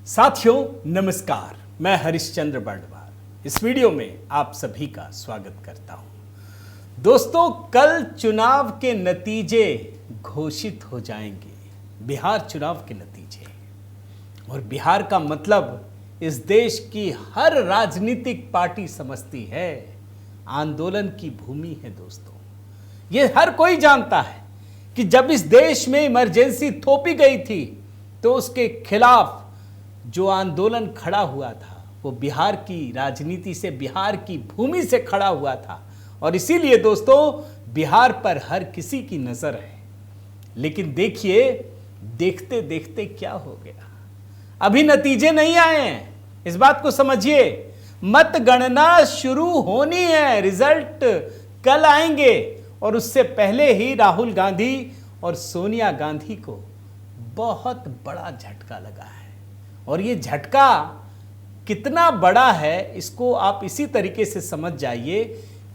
साथियों नमस्कार, मैं हरिश्चंद्र बर्णवाल इस वीडियो में आप सभी का स्वागत करता हूं। दोस्तों, कल चुनाव के नतीजे घोषित हो जाएंगे, बिहार चुनाव के नतीजे। और बिहार का मतलब इस देश की हर राजनीतिक पार्टी समझती है, आंदोलन की भूमि है। दोस्तों, ये हर कोई जानता है कि जब इस देश में इमरजेंसी थोपी गई थी तो उसके खिलाफ जो आंदोलन खड़ा हुआ था वो बिहार की राजनीति से, बिहार की भूमि से खड़ा हुआ था। और इसीलिए दोस्तों, बिहार पर हर किसी की नजर है। लेकिन देखिए, देखते देखते क्या हो गया। अभी नतीजे नहीं आए हैं, इस बात को समझिए। मतगणना शुरू होनी है, रिजल्ट कल आएंगे। और उससे पहले ही राहुल गांधी और सोनिया गांधी को बहुत बड़ा झटका लगा है। और ये झटका कितना बड़ा है, इसको आप इसी तरीके से समझ जाइए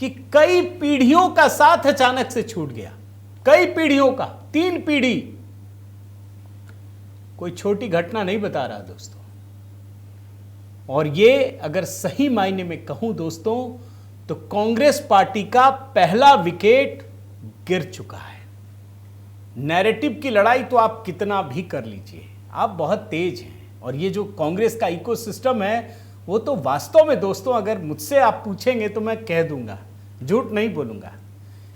कि कई पीढ़ियों का साथ अचानक से छूट गया। कई पीढ़ियों का, 3 पीढ़ी। कोई छोटी घटना नहीं बता रहा दोस्तों। और ये अगर सही मायने में कहूं दोस्तों, तो कांग्रेस पार्टी का पहला विकेट गिर चुका है। नैरेटिव की लड़ाई तो आप कितना भी कर लीजिए, आप बहुत तेज हैं। और ये जो कांग्रेस का इकोसिस्टम है, वो तो वास्तव में दोस्तों, अगर मुझसे आप पूछेंगे तो मैं कह दूंगा, झूठ नहीं बोलूंगा।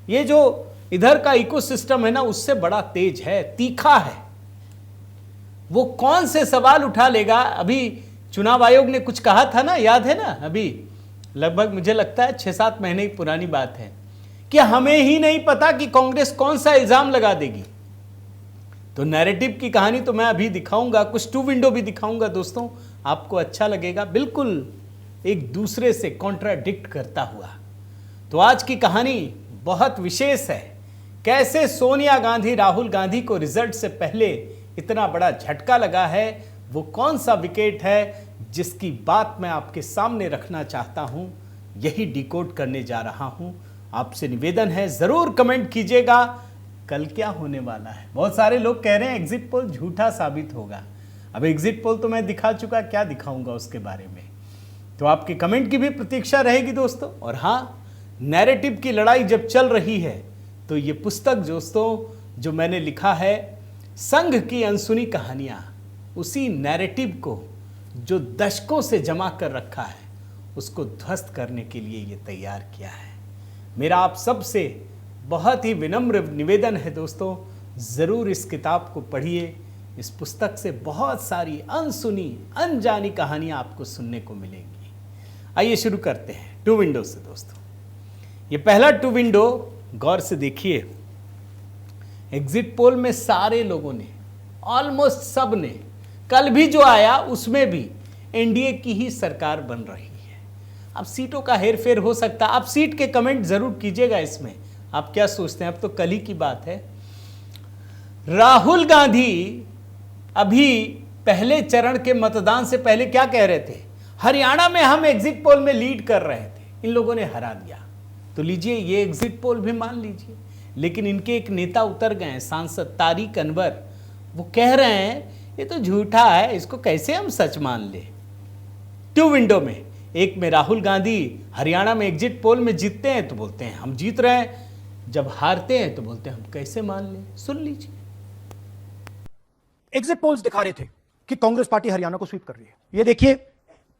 ये जो इधर का इकोसिस्टम है ना, उससे बड़ा तेज है, तीखा है। वो कौन से सवाल उठा लेगा। अभी चुनाव आयोग ने कुछ कहा था ना, याद है ना, अभी लगभग मुझे लगता है 6-7 महीने की पुरानी बात है, कि हमें ही नहीं पता कि कांग्रेस कौन सा इल्जाम लगा देगी। तो नैरेटिव की कहानी तो मैं अभी दिखाऊंगा, कुछ 2 विंडो भी दिखाऊंगा दोस्तों, आपको अच्छा लगेगा, बिल्कुल एक दूसरे से कॉन्ट्राडिक्ट करता हुआ। तो आज की कहानी बहुत विशेष है। कैसे सोनिया गांधी, राहुल गांधी को रिजल्ट से पहले इतना बड़ा झटका लगा है, वो कौन सा विकेट है जिसकी बात मैं आपके सामने रखना चाहता हूं, यही डिकोड करने जा रहा हूं। आपसे निवेदन है, जरूर कमेंट कीजिएगा कल क्या होने वाला है। बहुत सारे लोग कह रहे हैं एग्जिट पोल झूठा साबित होगा। अब एग्जिट पोल तो मैं दिखा चुका, क्या दिखाऊंगा उसके बारे में। तो आपके कमेंट की भी प्रतीक्षा रहेगी दोस्तों। और हाँ, नैरेटिव की लड़ाई जब चल रही है तो ये पुस्तक दोस्तों जो मैंने लिखा है, संघ की अनसुनी कहानियां, उसी नैरेटिव को जो दशकों से जमा कर रखा है, उसको ध्वस्त करने के लिए ये तैयार किया है। मेरा आप सबसे बहुत ही विनम्र निवेदन है दोस्तों, ज़रूर इस किताब को पढ़िए। इस पुस्तक से बहुत सारी अनसुनी, अनजानी कहानियाँ आपको सुनने को मिलेंगी। आइए शुरू करते हैं 2 विंडो से दोस्तों। ये पहला 2 विंडो गौर से देखिए। एग्जिट पोल में सारे लोगों ने, ऑलमोस्ट सब ने, कल भी जो आया उसमें भी एनडीए की ही सरकार बन रही है। अब सीटों का हेरफेर हो सकता है। आप सीट के कमेंट जरूर कीजिएगा इसमें, आप क्या सोचते हैं। अब तो कल ही की बात है। राहुल गांधी अभी पहले चरण के मतदान से पहले क्या कह रहे थे, हरियाणा में हम एग्जिट पोल में लीड कर रहे थे, इन लोगों ने हरा दिया। तो लीजिए, ये एग्जिट पोल भी मान लीजिए। लेकिन इनके एक नेता उतर गए हैं, सांसद तारिक अनवर। वो कह रहे हैं ये तो झूठा है, इसको कैसे हम सच मान ले। 2 विंडो में, एक में राहुल गांधी हरियाणा में एग्जिट पोल में जीतते हैं तो बोलते हैं हम जीत रहे हैं, जब हारते हैं तो बोलते हैं हम कैसे मान लें। सुन लीजिए। एग्जिट पोल्स दिखा रहे थे कि कांग्रेस पार्टी हरियाणा को स्वीप कर रही है। ये देखिए,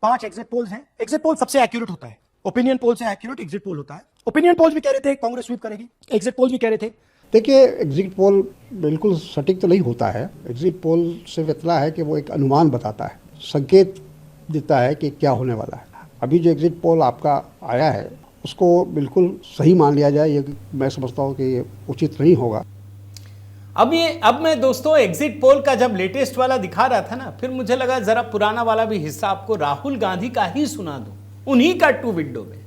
5 एग्जिट पोल्स हैं। एग्जिट पोल सबसे एक्यूरेट होता है, ओपिनियन पोल से एक्यूरेट एग्जिट पोल होता है। ओपिनियन पोल्स भी कह रहे थे कांग्रेस स्वीप करेगी, एग्जिट पोल्स भी कह रहे थे। देखिए, एग्जिट पोल बिल्कुल सटीक तो नहीं होता है। एग्जिट पोल सिर्फ इतना है कि वो एक अनुमान बताता है, संकेत देता है कि क्या होने वाला है। अभी जो एग्जिट पोल आपका आया है उसको बिल्कुल सही मान लिया जाए, ये मैं समझता हूँ कि ये उचित नहीं होगा। अब मैं दोस्तों एग्जिट पोल का जब लेटेस्ट वाला दिखा रहा था ना, फिर मुझे लगा जरा पुराना वाला भी हिस्सा आपको राहुल गांधी का ही सुना दूं, उन्हीं का 2 विंडो में।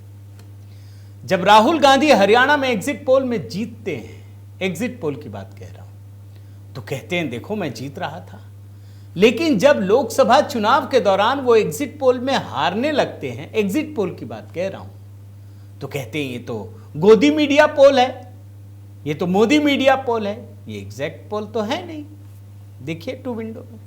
जब राहुल गांधी हरियाणा में एग्जिट पोल में जीतते हैं, एग्जिट पोल की बात कह रहा हूं, तो कहते हैं देखो मैं जीत रहा था। लेकिन जब लोकसभा चुनाव के दौरान वो एग्जिट पोल में हारने लगते हैं, एग्जिट पोल की बात कह रहा हूं, तो कहते हैं ये तो गोदी मीडिया पोल है, ये तो मोदी मीडिया पोल है, ये एग्जैक्ट पोल तो है नहीं। देखिए 2 विंडो में।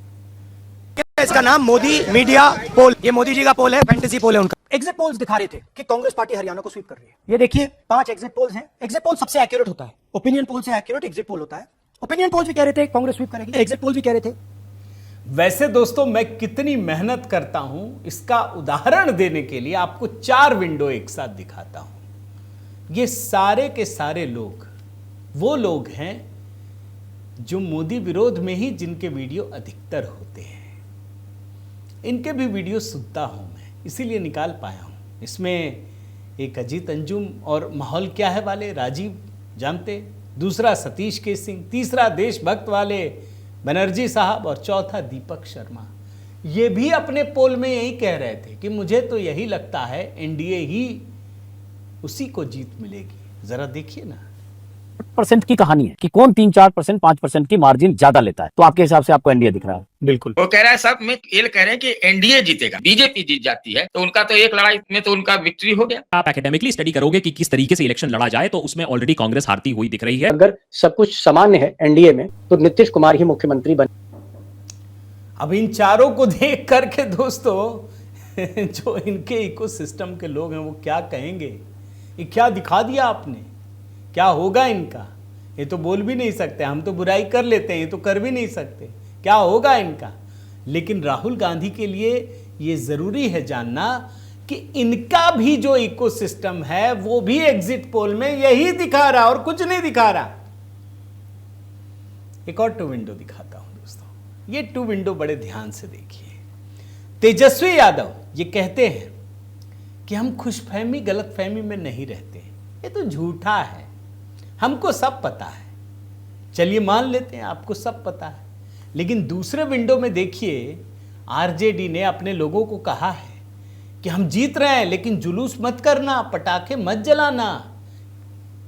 इसका नाम मोदी मीडिया पोल। ये मोदी जी का पोल है, फैंटेसी पोल है उनका। एग्जिट पोल्स दिखा रहे थे कि कांग्रेस पार्टी हरियाणा को स्वीप कर रही है। ये देखिए 5 एग्जिट पोल्स हैं। एग्जिट पोल सबसे एक्यूरेट होता है। ओपिनियन पोल से एक्यूरेट एग्जिट पोल होता है। ओपिनियन पोल्स भी कह रहे थे कांग्रेस स्वीप करेगी, एग्जिट पोल भी कह रहे थे। वैसे दोस्तों मैं कितनी मेहनत करता हूं इसका उदाहरण देने के लिए आपको 4 विंडो एक साथ दिखाता हूं। ये सारे के सारे लोग वो लोग हैं जो मोदी विरोध में ही जिनके वीडियो अधिकतर होते हैं। इनके भी वीडियो सुनता हूं मैं, इसीलिए निकाल पाया हूं। इसमें एक अजीत अंजुम और माहौल क्या है वाले राजीव जानते, दूसरा सतीश के सिंह, तीसरा देशभक्त वाले बनर्जी साहब और चौथा दीपक शर्मा। ये भी अपने पोल में यही कह रहे थे कि मुझे तो यही लगता है एनडीए ही उसी को जीत मिलेगी। जरा देखिए ना, परसेंट की कहानी है कि कौन 3-4%, 5% की मार्जिन ज्यादा लेता है। तो आपके हिसाब से आपको एनडीए दिख रहा है? बिल्कुल वो कह रहा है साहब, मैं ये कह रहे हैं कि एनडीए जीतेगा, बीजेपी जीत जाती है तो उनका तो एक लड़ाई में तो उनका विक्ट्री हो गया। आप एकेडमिकली स्टडी करोगे कि किस तरीके से इलेक्शन लड़ा जाए तो उसमें ऑलरेडी कांग्रेस हारती हुई दिख रही है। अगर सब कुछ सामान्य है एनडीए में तो नीतीश कुमार ही मुख्यमंत्री बने। अब इन चारों को देख करके दोस्तों जो इनके इकोसिस्टम के लोग हैं वो क्या कहेंगे? ये क्या दिखा दिया आपने, क्या होगा इनका? ये तो बोल भी नहीं सकते, हम तो बुराई कर लेते हैं, ये तो कर भी नहीं सकते, क्या होगा इनका? लेकिन राहुल गांधी के लिए ये जरूरी है जानना कि इनका भी जो इकोसिस्टम है वो भी एग्जिट पोल में यही दिखा रहा और कुछ नहीं दिखा रहा। एक और 2 विंडो दिखाता हूं दोस्तों। ये 2 विंडो बड़े ध्यान से देखिए। तेजस्वी यादव ये कहते हैं कि हम खुशफहमी गलतफहमी में नहीं रहते, ये तो झूठा है, हमको सब पता है। चलिए मान लेते हैं आपको सब पता है, लेकिन दूसरे विंडो में देखिए आरजेडी ने अपने लोगों को कहा है कि हम जीत रहे हैं लेकिन जुलूस मत करना, पटाखे मत जलाना।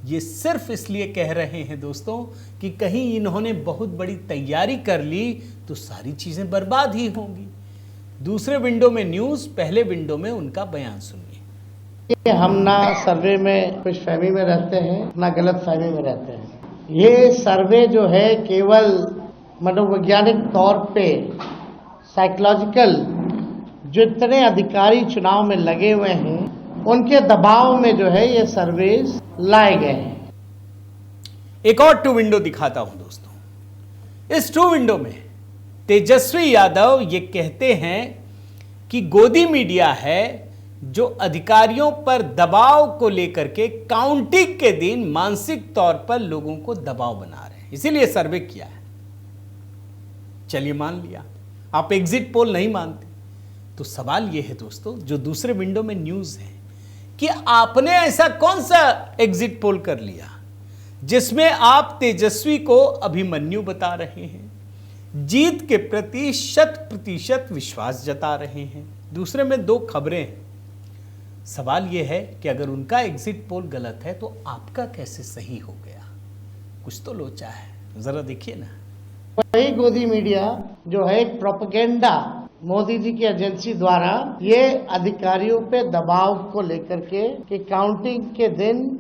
ये सिर्फ इसलिए कह रहे हैं दोस्तों कि कहीं इन्होंने बहुत बड़ी तैयारी कर ली तो सारी चीजें बर्बाद ही होंगी। दूसरे विंडो में न्यूज, पहले विंडो में उनका बयान सुनिए। हम ना सर्वे में खुशफहमी में रहते हैं ना गलत फहमी में रहते हैं। ये सर्वे जो है केवल मनोवैज्ञानिक तौर पे साइकोलॉजिकल, जो इतने अधिकारी चुनाव में लगे हुए हैं उनके दबाव में जो है ये सर्वेस लाए गए हैं। एक और 2 विंडो दिखाता हूं दोस्तों। इस 2 विंडो में तेजस्वी यादव ये कहते हैं कि गोदी मीडिया है जो अधिकारियों पर दबाव को लेकर के काउंटिंग के दिन मानसिक तौर पर लोगों को दबाव बना रहे हैं, इसीलिए सर्वे किया है। चलिए मान लिया, आप एग्जिट पोल नहीं मानते, तो सवाल यह है दोस्तों जो दूसरे विंडो में न्यूज है कि आपने ऐसा कौन सा एग्जिट पोल कर लिया जिसमें आप तेजस्वी को अभिमन्यु बता रहे हैं, जीत के प्रति 100% विश्वास जता रहे हैं। दूसरे में 2 खबरें हैं। सवाल यह है कि अगर उनका एग्जिट पोल गलत है तो आपका कैसे सही हो गया? कुछ तो लोचा है, जरा देखिए ना। वही गोदी मीडिया जो है एक प्रोपेगेंडा मोदी जी की एजेंसी द्वारा ये अधिकारियों पे दबाव को लेकर के कि काउंटिंग के दिन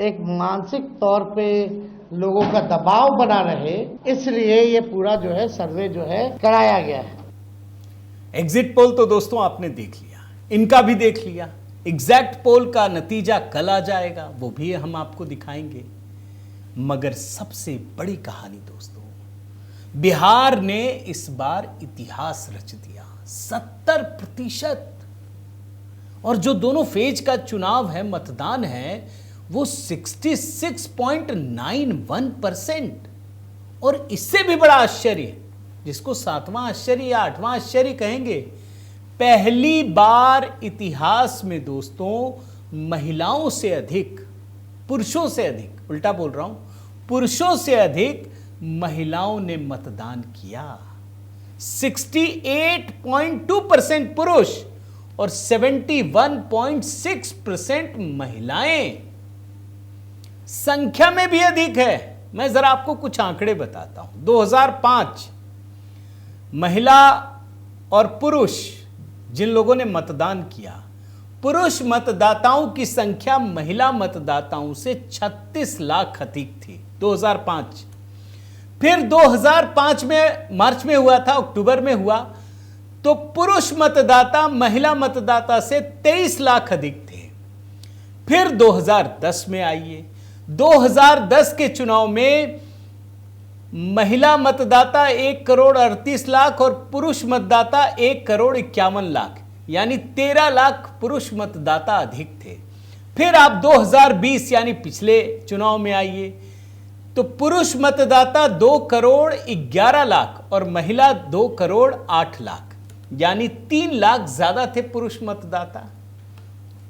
एक मानसिक तौर पे लोगों का दबाव बना रहे, इसलिए ये पूरा जो है सर्वे जो है कराया गया है। एग्जिट पोल तो दोस्तों आपने देख लिया, इनका भी देख लिया। एग्जैक्ट पोल का नतीजा कल आ जाएगा, वो भी हम आपको दिखाएंगे। मगर सबसे बड़ी कहानी दोस्तों, बिहार ने इस बार इतिहास रच दिया। 70%। और जो दोनों फेज का चुनाव है, मतदान है, वो 66.91%। और इससे भी बड़ा आश्चर्य, जिसको 7वां आश्चर्य या 8वां आश्चर्य कहेंगे, पहली बार इतिहास में दोस्तों महिलाओं से अधिक, पुरुषों से अधिक, उल्टा बोल रहा हूं, पुरुषों से अधिक महिलाओं ने मतदान किया। 68.2% पुरुष और 71.6% महिलाएं। संख्या में भी अधिक है। मैं जरा आपको कुछ आंकड़े बताता हूं। 2005 महिला और पुरुष जिन लोगों ने मतदान किया, पुरुष मतदाताओं की संख्या महिला मतदाताओं से 36 लाख अधिक थी 2005। फिर 2005 में मार्च में हुआ था, अक्टूबर में हुआ तो पुरुष मतदाता महिला मतदाता से 23 लाख अधिक थे। फिर 2010 में आइए, 2010 के चुनाव में महिला मतदाता 1 करोड़ 38 लाख और पुरुष मतदाता 1 करोड़ 51 लाख, यानी 13 लाख पुरुष मतदाता अधिक थे। फिर आप 2020 यानी पिछले चुनाव में आइए, तो पुरुष मतदाता 2 करोड़ 11 लाख और महिला 2 करोड़ 8 लाख, यानी 3 लाख ज्यादा थे पुरुष मतदाता।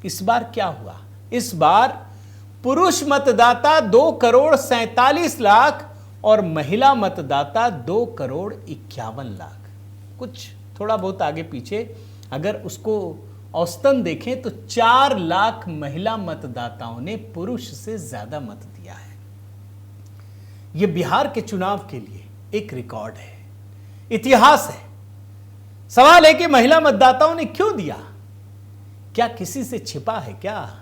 इस बार क्या हुआ? इस बार पुरुष मतदाता 2 करोड़ 47 लाख और महिला मतदाता 2 करोड़ 51 लाख। कुछ थोड़ा बहुत आगे पीछे अगर उसको औसतन देखें तो 4 लाख महिला मतदाताओं ने पुरुष से ज्यादा मत दिया है। यह बिहार के चुनाव के लिए एक रिकॉर्ड है, इतिहास है। सवाल है कि महिला मतदाताओं ने क्यों दिया? क्या किसी से छिपा है क्या?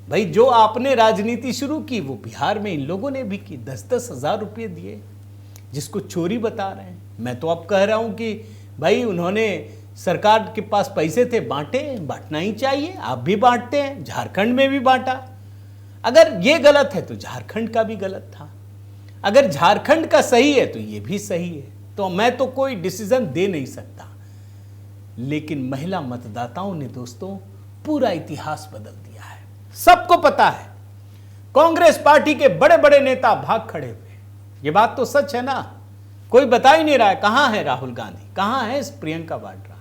भाई, जो आपने राजनीति शुरू की वो बिहार में इन लोगों ने भी की। 10-10 हजार रुपये दिए, जिसको चोरी बता रहे हैं। मैं तो अब कह रहा हूं कि भाई उन्होंने सरकार के पास पैसे थे, बांटे, बांटना ही चाहिए। आप भी बांटते हैं, झारखंड में भी बांटा। अगर ये गलत है तो झारखंड का भी गलत था, अगर झारखंड का सही है तो ये भी सही है। तो मैं तो कोई डिसीजन दे नहीं सकता, लेकिन महिला मतदाताओं ने दोस्तों पूरा इतिहास बदल दिया है। सबको पता है, कांग्रेस पार्टी के बड़े बड़े नेता भाग खड़े हुए। ये बात तो सच है ना, कोई बता ही नहीं रहा है। कहां है राहुल गांधी, कहां है प्रियंका वाड्रा?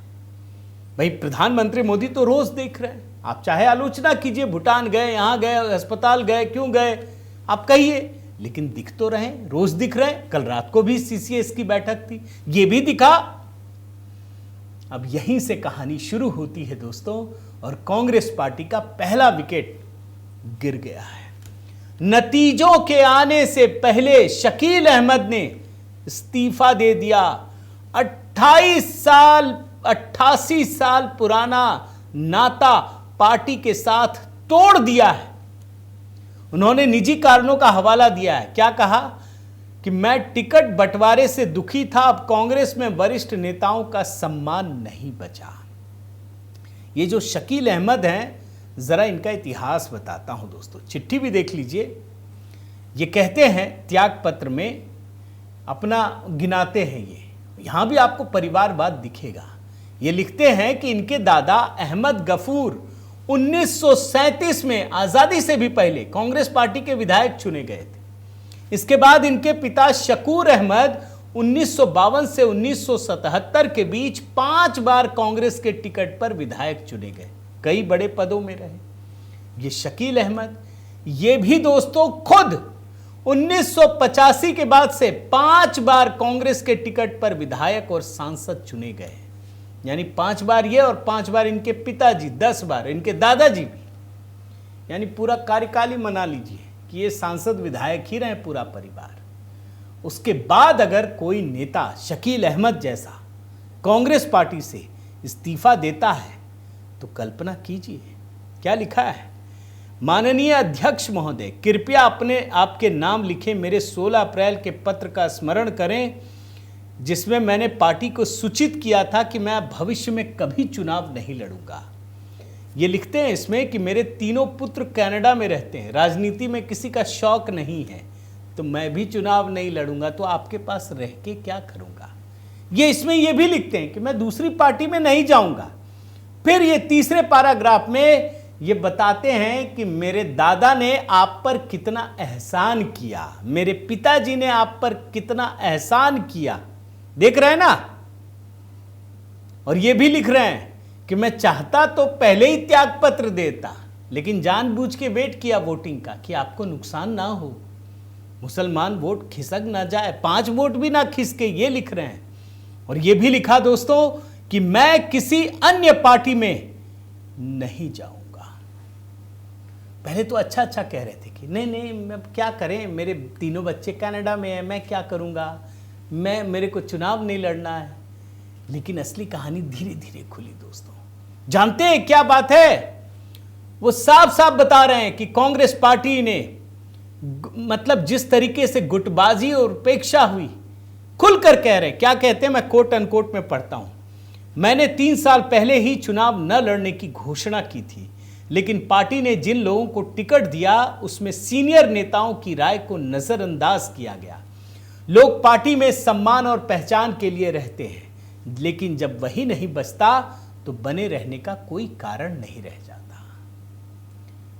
भाई, प्रधानमंत्री मोदी तो रोज देख रहे हैं। आप चाहे आलोचना कीजिए, भूटान गए, यहां गए, अस्पताल गए, क्यों गए आप कहिए, लेकिन दिख तो रहे, रोज दिख रहे। कल रात को भी सीसीएस की बैठक थी, ये भी दिखा। अब यहीं से कहानी शुरू होती है दोस्तों, और कांग्रेस पार्टी का पहला विकेट गिर गया है। नतीजों के आने से पहले शकील अहमद ने इस्तीफा दे दिया। 88 साल पुराना नाता पार्टी के साथ तोड़ दिया है। उन्होंने निजी कारणों का हवाला दिया है। क्या कहा कि मैं टिकट बंटवारे से दुखी था, अब कांग्रेस में वरिष्ठ नेताओं का सम्मान नहीं बचा। ये जो शकील अहमद हैं, जरा इनका इतिहास बताता हूं दोस्तों, चिट्ठी भी देख लीजिए। ये कहते हैं त्याग पत्र में, अपना गिनाते हैं ये, यहां भी आपको परिवारवाद दिखेगा। ये लिखते हैं कि इनके दादा अहमद गफूर 1937 में, आजादी से भी पहले, कांग्रेस पार्टी के विधायक चुने गए थे। इसके बाद इनके पिता शकूर अहमद 1952 से 1977 के बीच 5 बार कांग्रेस के टिकट पर विधायक चुने गए, कई बड़े पदों में रहे। ये शकील अहमद, ये भी दोस्तों खुद 1985 के बाद से 5 बार कांग्रेस के टिकट पर विधायक और सांसद चुने गए, यानी 5 बार ये और 5 बार इनके पिताजी, 10 बार इनके दादाजी भी, यानी पूरा कार्यकाल ही मना लीजिए कि ये सांसद विधायक ही रहे पूरा परिवार। उसके बाद अगर कोई नेता शकील अहमद जैसा कांग्रेस पार्टी से इस्तीफा देता है तो कल्पना कीजिए क्या लिखा है। माननीय अध्यक्ष महोदय, कृपया अपने आपके नाम लिखे मेरे 16 अप्रैल के पत्र का स्मरण करें, जिसमें मैंने पार्टी को सूचित किया था कि मैं भविष्य में कभी चुनाव नहीं लड़ूंगा। ये लिखते हैं इसमें कि मेरे तीनों पुत्र कनाडा में रहते हैं, राजनीति में किसी का शौक नहीं है, तो मैं भी चुनाव नहीं लड़ूंगा, तो आपके पास रह के क्या करूंगा। ये इसमें ये भी लिखते हैं कि मैं दूसरी पार्टी में नहीं जाऊंगा। फिर ये तीसरे पैराग्राफ में ये बताते हैं कि मेरे दादा ने आप पर कितना एहसान किया, मेरे पिताजी ने आप पर कितना एहसान किया, देख रहे हैं ना। और ये भी लिख रहे हैं कि मैं चाहता तो पहले ही त्याग पत्र देता, लेकिन जानबूझ के वेट किया वोटिंग का कि आपको नुकसान ना हो, मुसलमान वोट खिसक ना जाए, 5 वोट भी ना खिसके, ये लिख रहे हैं। और ये भी लिखा दोस्तों कि मैं किसी अन्य पार्टी में नहीं जाऊंगा। पहले तो अच्छा अच्छा कह रहे थे कि नहीं नहीं, मैं क्या करें, मेरे तीनों बच्चे कनाडा में हैं, मैं क्या करूंगा, मेरे को चुनाव नहीं लड़ना है। लेकिन असली कहानी धीरे धीरे खुली दोस्तों। जानते हैं क्या बात है? वो साफ साफ बता रहे हैं कि कांग्रेस पार्टी ने, मतलब जिस तरीके से गुटबाजी और उपेक्षा हुई, खुलकर कह रहे हैं, क्या कहते हैं, मैं कोट अनकोट में पढ़ता हूं, मैंने 3 साल पहले ही चुनाव न लड़ने की घोषणा की थी, लेकिन पार्टी ने जिन लोगों को टिकट दिया उसमें सीनियर नेताओं की राय को नजरअंदाज किया गया। लोग पार्टी में सम्मान और पहचान के लिए रहते हैं, लेकिन जब वही नहीं बचता तो बने रहने का कोई कारण नहीं रह जाता।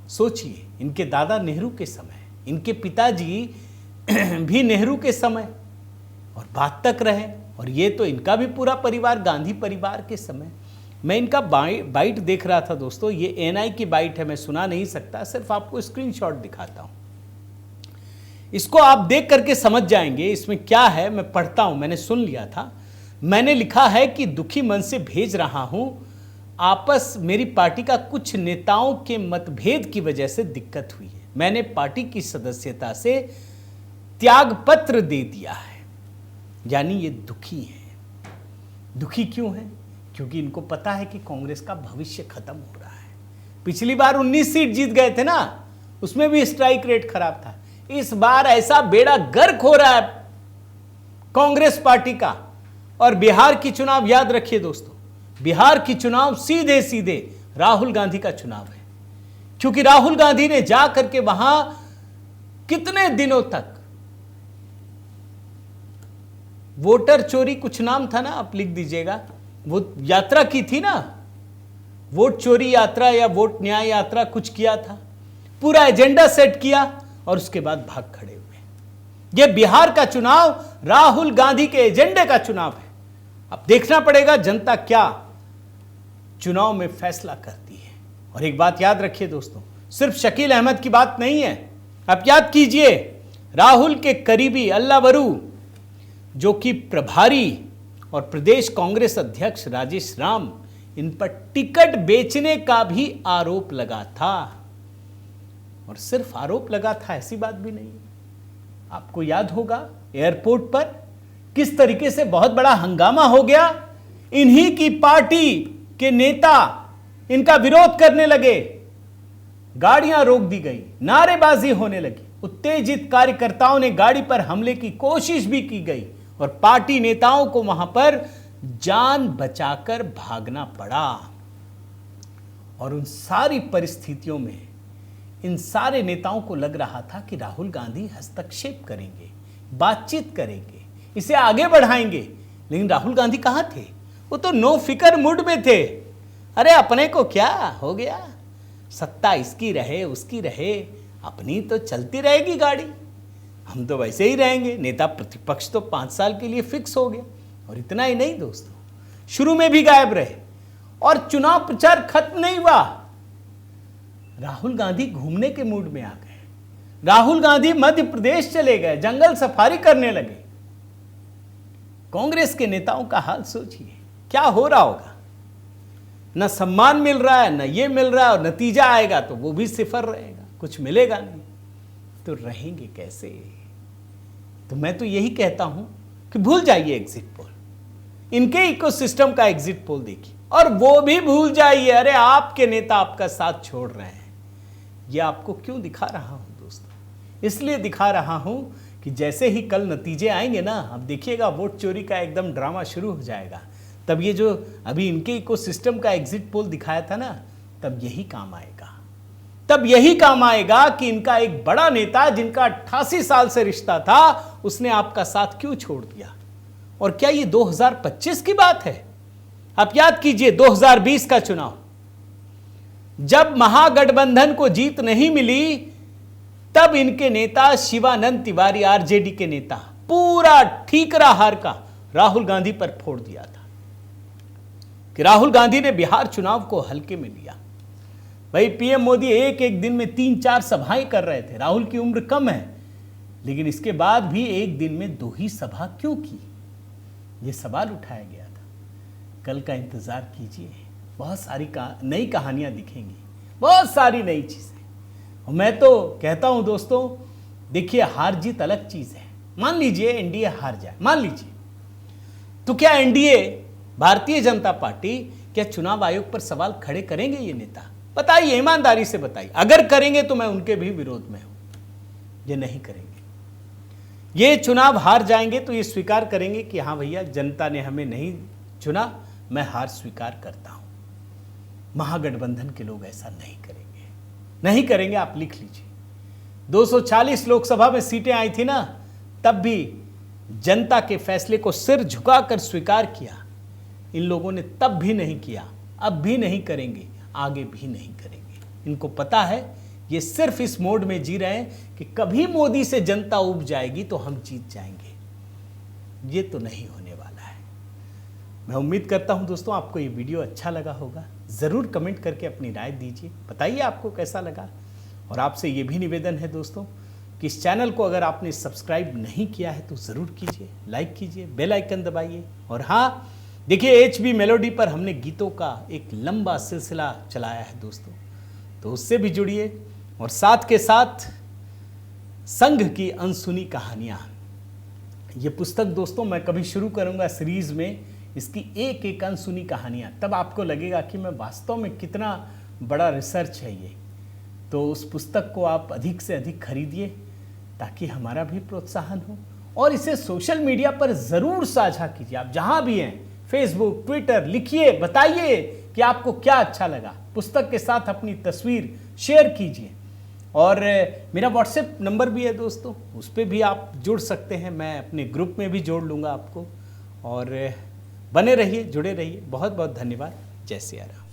सोचिए, इनके दादा नेहरू के समय, इनके पिताजी भी नेहरू के समय और बात तक रहे, और ये तो इनका भी पूरा परिवार गांधी परिवार के समय। मैं इनका बाइट देख रहा था दोस्तों, ये एनआई की बाइट है, मैं सुना नहीं सकता, सिर्फ आपको स्क्रीनशॉट दिखाता हूं। इसको आप देख करके समझ जाएंगे इसमें क्या है। मैं पढ़ता हूं, मैंने सुन लिया था। मैंने लिखा है कि दुखी मन से भेज रहा हूं, आपस मेरी पार्टी का कुछ नेताओं के मतभेद की वजह से दिक्कत हुई है। मैंने पार्टी की सदस्यता से त्याग पत्र दे दिया है। यानी ये दुखी हैं। दुखी क्यों हैं? क्योंकि इनको पता है कि कांग्रेस का भविष्य खत्म हो रहा है। पिछली बार 19 सीट जीत गए थे ना, उसमें भी स्ट्राइक रेट खराब था। इस बार ऐसा बेड़ा गर्क हो रहा है कांग्रेस पार्टी का। और बिहार की चुनाव याद रखिए दोस्तों, बिहार की चुनाव सीधे सीधे राहुल गांधी का चुनाव है, क्योंकि राहुल गांधी ने जा करके वहां कितने दिनों तक वोटर चोरी, कुछ नाम था ना, आप लिख दीजिएगा, वो यात्रा की थी ना, वोट चोरी यात्रा या वोट न्याय यात्रा कुछ किया था, पूरा एजेंडा सेट किया और उसके बाद भाग खड़े हुए। यह बिहार का चुनाव राहुल गांधी के एजेंडे का चुनाव है। अब देखना पड़ेगा जनता क्या चुनाव में फैसला करती है। और एक बात याद रखिए दोस्तों, सिर्फ शकील अहमद की बात नहीं है। आप याद कीजिए, राहुल के करीबी अल्लावरू, जो कि प्रभारी और प्रदेश कांग्रेस अध्यक्ष राजेश राम, इन पर टिकट बेचने का भी आरोप लगा था। और सिर्फ आरोप लगा था ऐसी बात भी नहीं। आपको याद होगा एयरपोर्ट पर किस तरीके से बहुत बड़ा हंगामा हो गया। इन्हीं की पार्टी के नेता इनका विरोध करने लगे, गाड़ियां रोक दी गई, नारेबाजी होने लगी, उत्तेजित कार्यकर्ताओं ने गाड़ी पर हमले की कोशिश भी की गई और पार्टी नेताओं को वहां पर जान बचाकर भागना पड़ा। और उन सारी परिस्थितियों में इन सारे नेताओं को लग रहा था कि राहुल गांधी हस्तक्षेप करेंगे, बातचीत करेंगे, इसे आगे बढ़ाएंगे। लेकिन राहुल गांधी कहां थे? वो तो नो फिकर मूड में थे। अरे अपने को क्या हो गया, सत्ता इसकी रहे उसकी रहे, अपनी तो चलती रहेगी गाड़ी, हम तो वैसे ही रहेंगे। नेता प्रतिपक्ष तो 5 साल के लिए फिक्स हो गया। और इतना ही नहीं दोस्तों, शुरू में भी गायब रहे और चुनाव प्रचार खत्म नहीं हुआ, राहुल गांधी घूमने के मूड में आ गए। राहुल गांधी मध्य प्रदेश चले गए, जंगल सफारी करने लगे। कांग्रेस के नेताओं का हाल सोचिए, क्या हो रहा होगा। न सम्मान मिल रहा है, न ये मिल रहा है, और नतीजा आएगा तो वो भी सिफर रहेगा, कुछ मिलेगा नहीं। तो रहेंगे कैसे? तो मैं तो यही कहता हूं कि भूल जाइए एग्जिट पोल, इनके इकोसिस्टम का एग्जिट पोल देखिए, और वो भी भूल जाइए। अरे आपके नेता आपका साथ छोड़ रहे हैं। ये आपको क्यों दिखा रहा हूं दोस्तों? इसलिए दिखा रहा हूं कि जैसे ही कल नतीजे आएंगे ना, अब देखिएगा वोट चोरी का एकदम ड्रामा शुरू हो जाएगा। तब ये जो अभी इनके इकोसिस्टम का एग्जिट पोल दिखाया था ना, तब यही काम आएगा। तब यही काम आएगा कि इनका एक बड़ा नेता जिनका 88 साल से रिश्ता था, उसने आपका साथ क्यों छोड़ दिया। और क्या ये 2025 की बात है? आप याद कीजिए 2020 का चुनाव, जब महागठबंधन को जीत नहीं मिली, तब इनके नेता शिवानंद तिवारी, आरजेडी के नेता, पूरा ठीकरा हार का राहुल गांधी पर फोड़ दिया था कि राहुल गांधी ने बिहार चुनाव को हल्के में लिया। भाई पीएम मोदी एक एक दिन में 3-4 सभाएं कर रहे थे। राहुल की उम्र कम है, लेकिन इसके बाद भी एक दिन में 2 ही सभा क्यों की? यह सवाल उठाया गया था। कल का इंतजार कीजिए, बहुत सारी नई कहानियां दिखेंगी, बहुत सारी नई चीजें। और मैं तो कहता हूं दोस्तों, देखिए हार जीत अलग चीज है। मान लीजिए एनडीए हार जाए, मान लीजिए, तो क्या एनडीए, भारतीय जनता पार्टी, क्या चुनाव आयोग पर सवाल खड़े करेंगे ये नेता? बताइए, ईमानदारी से बताइए। अगर करेंगे तो मैं उनके भी विरोध में हूं। ये नहीं करेंगे, ये चुनाव हार जाएंगे तो ये स्वीकार करेंगे कि हाँ भैया, जनता ने हमें नहीं चुना, मैं हार स्वीकार करता हूं। महागठबंधन के लोग ऐसा नहीं करेंगे, नहीं करेंगे। आप लिख लीजिए, 240 लोकसभा में सीटें आई थी ना, तब भी जनता के फैसले को सिर झुकाकर स्वीकार किया। इन लोगों ने तब भी नहीं किया, अब भी नहीं करेंगे, आगे भी नहीं करेंगे। इनको पता है ये सिर्फ इस मोड में जी रहे हैं कि कभी मोदी से जनता उब जाएगी तो हम जीत जाएंगे। ये तो नहीं होने वाला है। मैं उम्मीद करता हूं दोस्तों आपको ये वीडियो अच्छा लगा होगा। ज़रूर कमेंट करके अपनी राय दीजिए, बताइए आपको कैसा लगा। और आपसे ये भी निवेदन है दोस्तों कि इस चैनल को अगर आपने सब्सक्राइब नहीं किया है तो ज़रूर कीजिए, लाइक कीजिए, बेल आइकन दबाइए। और हाँ, देखिए HB मेलोडी पर हमने गीतों का एक लंबा सिलसिला चलाया है दोस्तों, तो उससे भी जुड़िए। और साथ के साथ संघ की अनसुनी कहानियाँ, ये पुस्तक दोस्तों मैं कभी शुरू करूँगा सीरीज़ में, इसकी एक एक अनसुनी कहानियाँ, तब आपको लगेगा कि मैं वास्तव में कितना बड़ा रिसर्च है ये। तो उस पुस्तक को आप अधिक से अधिक खरीदिए ताकि हमारा भी प्रोत्साहन हो, और इसे सोशल मीडिया पर ज़रूर साझा कीजिए। आप जहाँ भी हैं, फेसबुक, ट्विटर, लिखिए, बताइए कि आपको क्या अच्छा लगा। पुस्तक के साथ अपनी तस्वीर शेयर कीजिए। और मेरा व्हाट्सएप नंबर भी है दोस्तों, उस पर भी आप जुड़ सकते हैं, मैं अपने ग्रुप में भी जोड़ लूँगा आपको। और बने रहिए, जुड़े रहिए। बहुत बहुत धन्यवाद। जय सिया राम।